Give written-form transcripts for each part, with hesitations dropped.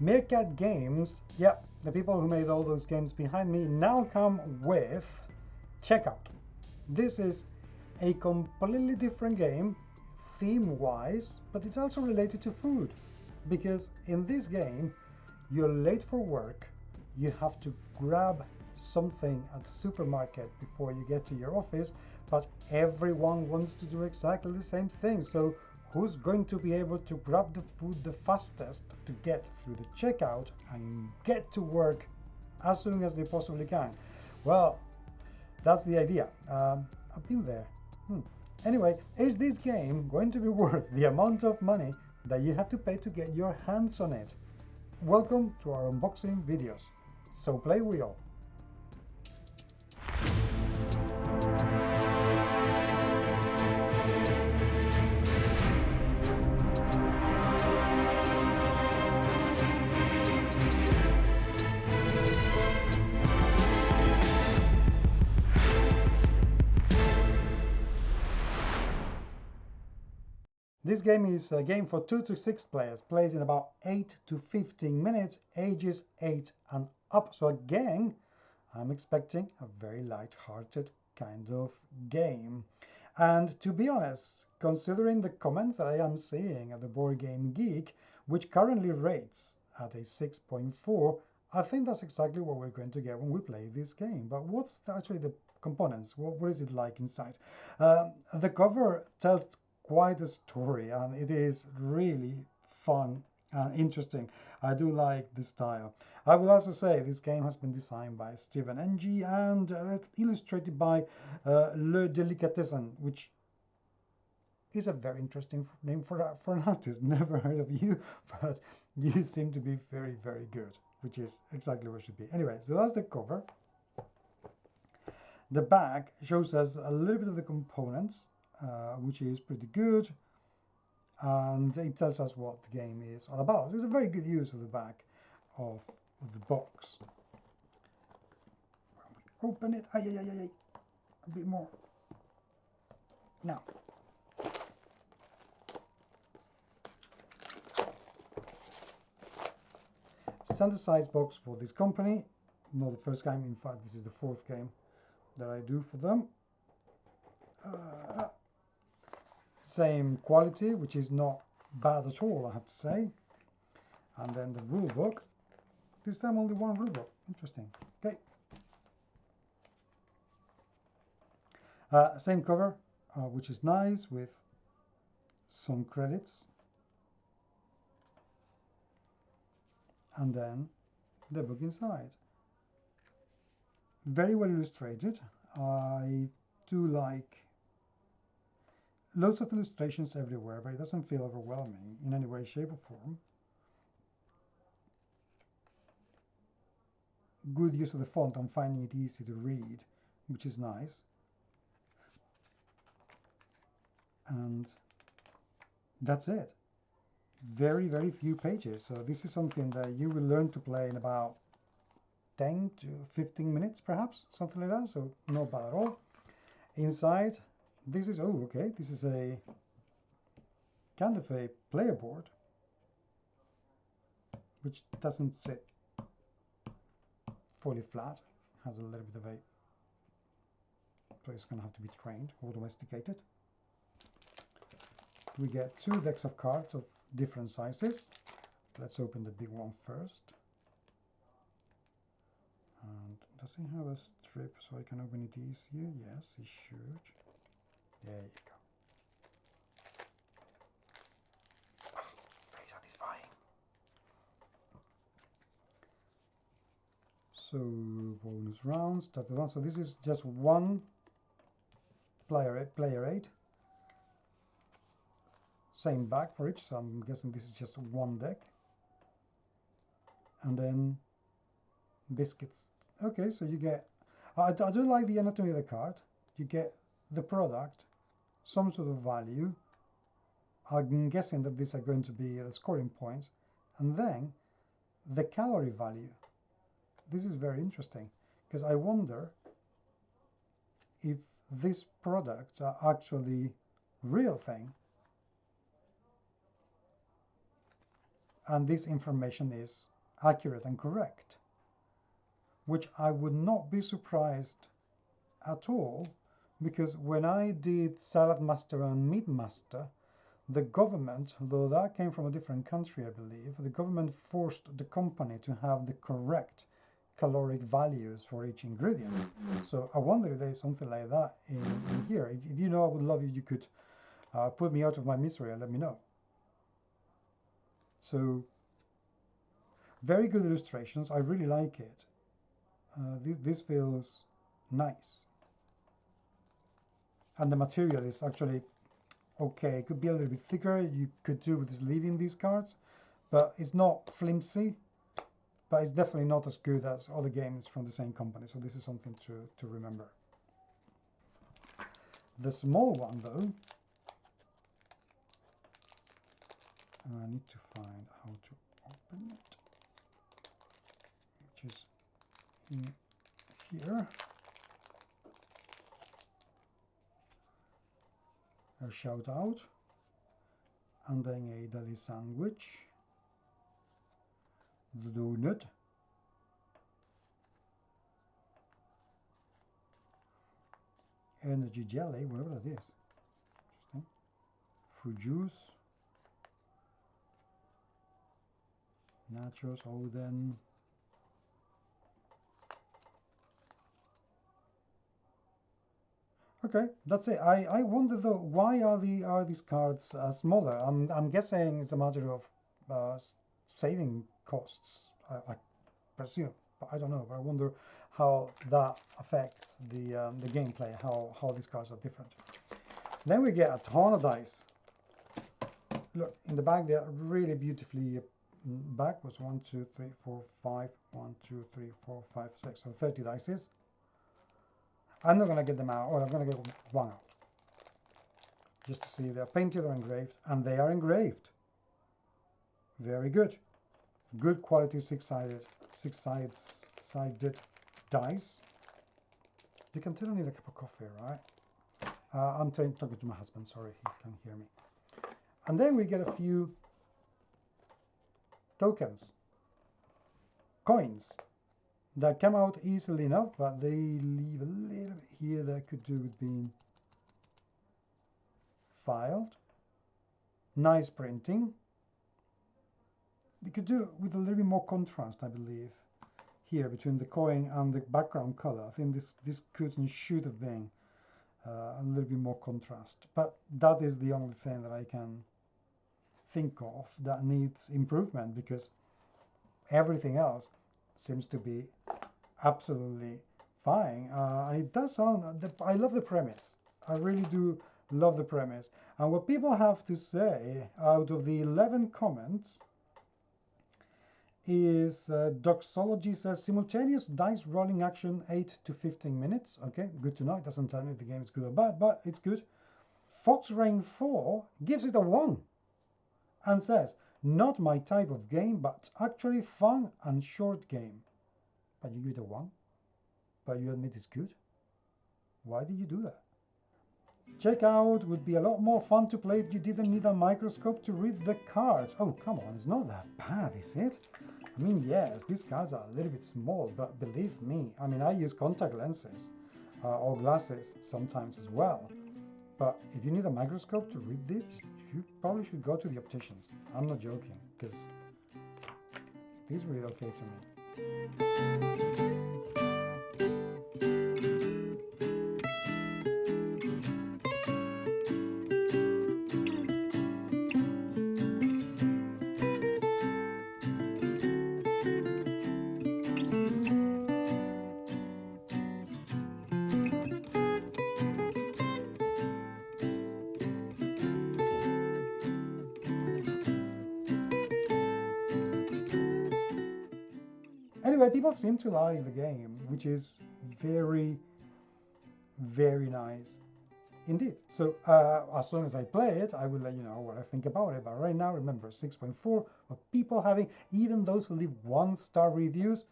Mercat games, yeah, the people who made all those games behind me now come with checkout. This is a completely different game theme wise, but it's also related to food because in this game you're late for work, you have to grab something at the supermarket before you get to your office, but everyone wants to do exactly the same thing. So who's going to be able to grab the food the fastest to get through the checkout and get to work as soon as they possibly can? Well, that's the idea. I've been there. Anyway, is this game going to be worth the amount of money that you have to pay to get your hands on it? Welcome to our unboxing videos. So play wheel. This game is a game for 2 to 6 players, plays in about 8 to 15 minutes, ages 8 and up. So again, I'm expecting a very light-hearted kind of game. And to be honest, considering the comments that I am seeing at the Board Game Geek, which currently rates at a 6.4, I think that's exactly what we're going to get when we play this game. But what's actually the components? What is it like inside? The cover tells quite a story, and it is really fun and interesting. I do like the style. I will also say this game has been designed by Stephen Ng and illustrated by Le Delicatessen, which is a very interesting name for an artist. Never heard of you, but you seem to be very, very good, which is exactly what it should be. Anyway, so that's the cover. The back shows us a little bit of the components, which is pretty good, and it tells us what the game is all about. There's a very good use of the back of the box. Open it, a bit more. Now, standard size box for this company. Not the first game, in fact this is the 4th game that I do for them. Same quality, which is not bad at all, I have to say. And then the rule book. This time only one rule book. Interesting. Okay. Same cover, which is nice, with some credits. And then the book inside. Very well illustrated. I do like loads of illustrations everywhere, but it doesn't feel overwhelming in any way, shape or form. Good use of the font. I'm finding it easy to read, which is nice. And that's it. Very, very few pages. So this is something that you will learn to play in about 10 to 15 minutes, perhaps, something like that. So not bad at all. Inside, this is, oh, okay, this is a kind of a player board, which doesn't sit fully flat, has a little bit of a, so it's going to have to be trained or domesticated. We get 2 decks of cards of different sizes. Let's open the big one first. And does it have a strip so I can open it easier? Yes, it should. There you go. Very satisfying. So bonus round, start the round. So this is just one player aid. Same back for each, so I'm guessing this is just one deck. And then biscuits. Okay, so you get, I do like the anatomy of the card. You get the product, some sort of value. I'm guessing that these are going to be the scoring points, and then the calorie value. This is very interesting because I wonder if these products are actually real thing. and this information is accurate and correct, which I would not be surprised at all, because when I did Salad Master and Meat Master, the government, though that came from a different country, I believe, the government forced the company to have the correct caloric values for each ingredient. So I wonder if there's something like that in here. If you know, I would love if you could put me out of my misery and let me know. So very good illustrations. I really like it. This feels nice. And the material is actually okay. It could be a little bit thicker. You could do with this leaving these cards, but it's not flimsy, but it's definitely not as good as other games from the same company. So this is something to remember. The small one though, I need to find how to open it, which is in here. A shout out, and then a deli sandwich, the donut, energy jelly, whatever that is, interesting, fruit juice, nachos, Oden, okay, that's it. I wonder though, why are these cards smaller? I'm guessing it's a matter of saving costs. I presume, but I don't know. But I wonder how that affects the gameplay. How these cards are different. Then we get a ton of dice. Look in the back; they're really beautifully back. Was 1, 2, 3, 4, 5. 1, 2, 3, 4, 5, 6. So 30 dice. I'm not going to get them out, or I'm going to get one out, just to see they're painted or engraved, and they are engraved. Very good. Good quality six-sided dice. You can tell I need a cup of coffee, right? I'm talking to my husband, sorry, he can hear me. And then we get a few tokens, coins, that come out easily enough, but they leave a little bit here that could do with being filed. Nice printing. They could do with a little bit more contrast, I believe, here between the coin and the background color. I think this could and should have been a little bit more contrast, but that is the only thing that I can think of that needs improvement, because everything else seems to be absolutely fine. And it does sound, I love the premise. I really do love the premise. And what people have to say out of the 11 comments is Doxology says simultaneous dice rolling action 8 to 15 minutes. Okay, good to know. It doesn't tell me if the game is good or bad, but it's good. Fox Rain 4 gives it a 1 and says, not my type of game, but actually fun and short game. But you give it a 1, but you admit it's good. Why did you do that? Checkout would be a lot more fun to play if you didn't need a microscope to read the cards. Oh, come on, it's not that bad, is it? I mean, yes, these cards are a little bit small, but believe me, I mean, I use contact lenses or glasses sometimes as well. But if you need a microscope to read this, you probably should go to the opticians. I'm not joking, because these read okay to me. Anyway, people seem to like the game, which is very, very nice indeed. So as soon as I play it, I will let you know what I think about it. But right now, remember, 6.4, but people having, even those who leave 1-star reviews,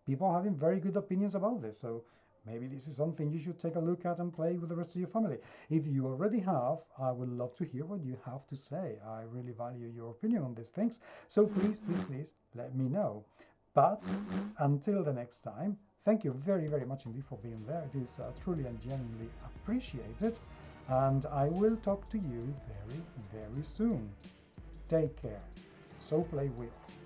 people having very good opinions about this. So maybe this is something you should take a look at and play with the rest of your family. If you already have, I would love to hear what you have to say. I really value your opinion on these things. So please, please, please let me know. But until the next time, thank you very, very much indeed for being there. It is truly and genuinely appreciated. And I will talk to you very, very soon. Take care. So play well.